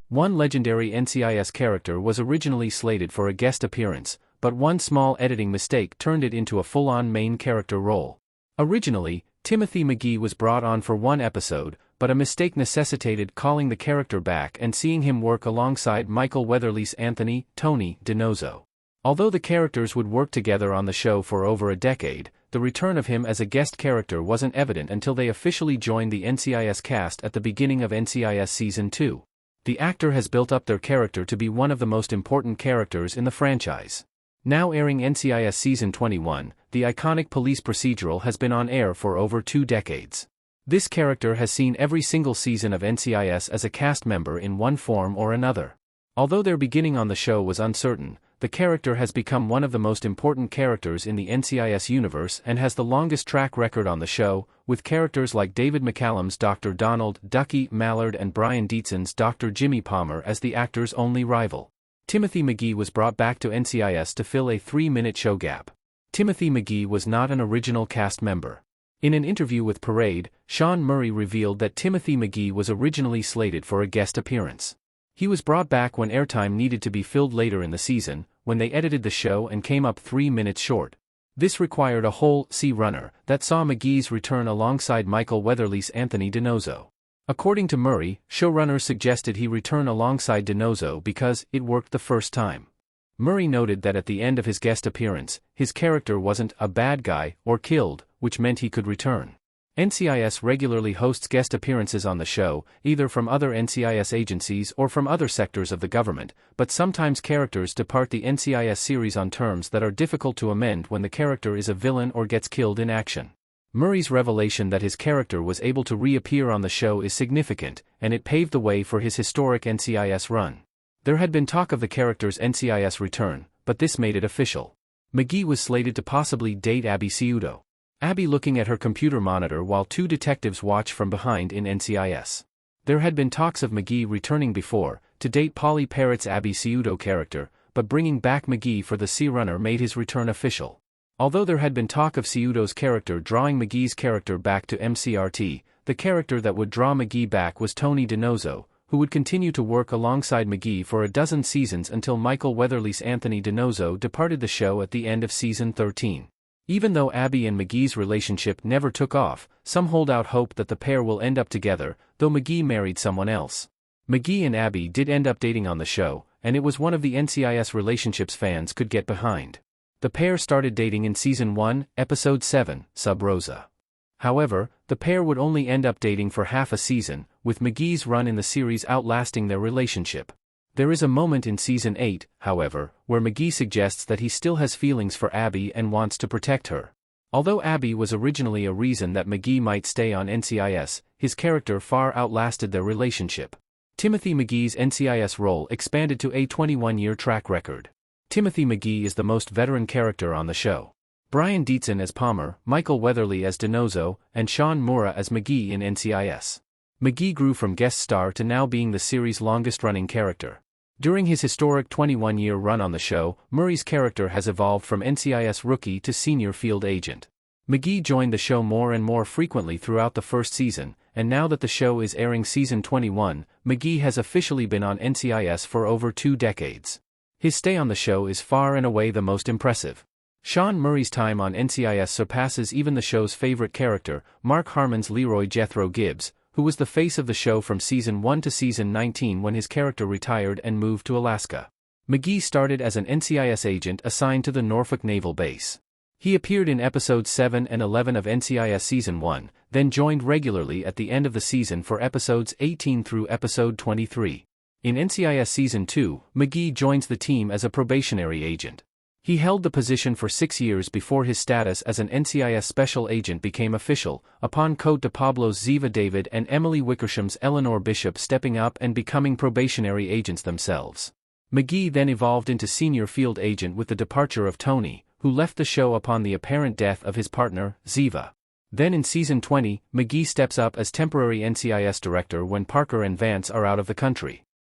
One legendary NCIS character was originally slated for a guest appearance, but one small editing mistake turned it into a full-on main character role. Originally, Timothy McGee was brought on for one episode, but a mistake necessitated calling the character back and seeing him work alongside Michael Weatherly's Anthony, Tony DiNozzo. Although the characters would work together on the show for over a decade, the return of him as a guest character wasn't evident until they officially joined the NCIS cast at the beginning of NCIS Season 2. The actor has built up their character to be one of the most important characters in the franchise. Now airing NCIS Season 21, the iconic police procedural has been on air for over 2 decades. This character has seen every single season of NCIS as a cast member in one form or another. Although their beginning on the show was uncertain, the character has become one of the most important characters in the NCIS universe and has the longest track record on the show, with characters like David McCallum's Dr. Donald Ducky Mallard and Brian Dietzon's Dr. Jimmy Palmer as the actor's only rival. Timothy McGee was brought back to NCIS to fill a 3-minute show gap. Timothy McGee was not an original cast member. In an interview with Parade, Sean Murray revealed that Timothy McGee was originally slated for a guest appearance. He was brought back when airtime needed to be filled later in the season, when they edited the show and came up 3 minutes short. This required a whole runner that saw McGee's return alongside Michael Weatherly's Anthony DiNozzo. According to Murray, showrunners suggested he return alongside DiNozzo because it worked the first time. Murray noted that at the end of his guest appearance, his character wasn't a bad guy or killed, which meant he could return. NCIS regularly hosts guest appearances on the show, either from other NCIS agencies or from other sectors of the government, but sometimes characters depart the NCIS series on terms that are difficult to amend when the character is a villain or gets killed in action. Murray's revelation that his character was able to reappear on the show is significant, and it paved the way for his historic NCIS run. There had been talk of the character's NCIS return, but this made it official. McGee was slated to possibly date Abby Ciuto. Abby looking at her computer monitor while 2 detectives watch from behind in NCIS. There had been talks of McGee returning before, to date Polly Parrott's Abby Ciuto character, but bringing back McGee for the C-Runner made his return official. Although there had been talk of Ciuto's character drawing McGee's character back to MCRT, the character that would draw McGee back was Tony DiNozzo, who would continue to work alongside McGee for a dozen seasons until Michael Weatherly's Anthony DiNozzo departed the show at the end of Season 13. Even though Abby and McGee's relationship never took off, some hold out hope that the pair will end up together, though McGee married someone else. McGee and Abby did end up dating on the show, and it was one of the NCIS relationships fans could get behind. The pair started dating in Season 1, Episode 7, Sub Rosa. However, the pair would only end up dating for half a season, with McGee's run in the series outlasting their relationship. There is a moment in Season 8, however, where McGee suggests that he still has feelings for Abby and wants to protect her. Although Abby was originally a reason that McGee might stay on NCIS, his character far outlasted their relationship. Timothy McGee's NCIS role expanded to a 21-year track record. Timothy McGee is the most veteran character on the show. Brian Dietzon as Palmer, Michael Weatherly as DiNozzo, and Sean Murray as McGee in NCIS. McGee grew from guest star to now being the series' longest-running character. During his historic 21-year run on the show, Murray's character has evolved from NCIS rookie to senior field agent. McGee joined the show more and more frequently throughout the first season, and now that the show is airing Season 21, McGee has officially been on NCIS for over 2 decades. His stay on the show is far and away the most impressive. Sean Murray's time on NCIS surpasses even the show's favorite character, Mark Harmon's Leroy Jethro Gibbs, who was the face of the show from Season 1 to Season 19 when his character retired and moved to Alaska. McGee started as an NCIS agent assigned to the Norfolk Naval Base. He appeared in Episodes 7 and 11 of NCIS Season 1, then joined regularly at the end of the season for Episodes 18 through Episode 23. In NCIS Season 2, McGee joins the team as a probationary agent. He held the position for 6 years before his status as an NCIS special agent became official, upon Cote de Pablo's Ziva David and Emily Wickersham's Eleanor Bishop stepping up and becoming probationary agents themselves. McGee then evolved into senior field agent with the departure of Tony, who left the show upon the apparent death of his partner, Ziva. Then in Season 20, McGee steps up as temporary NCIS director when Parker and Vance are out of the country.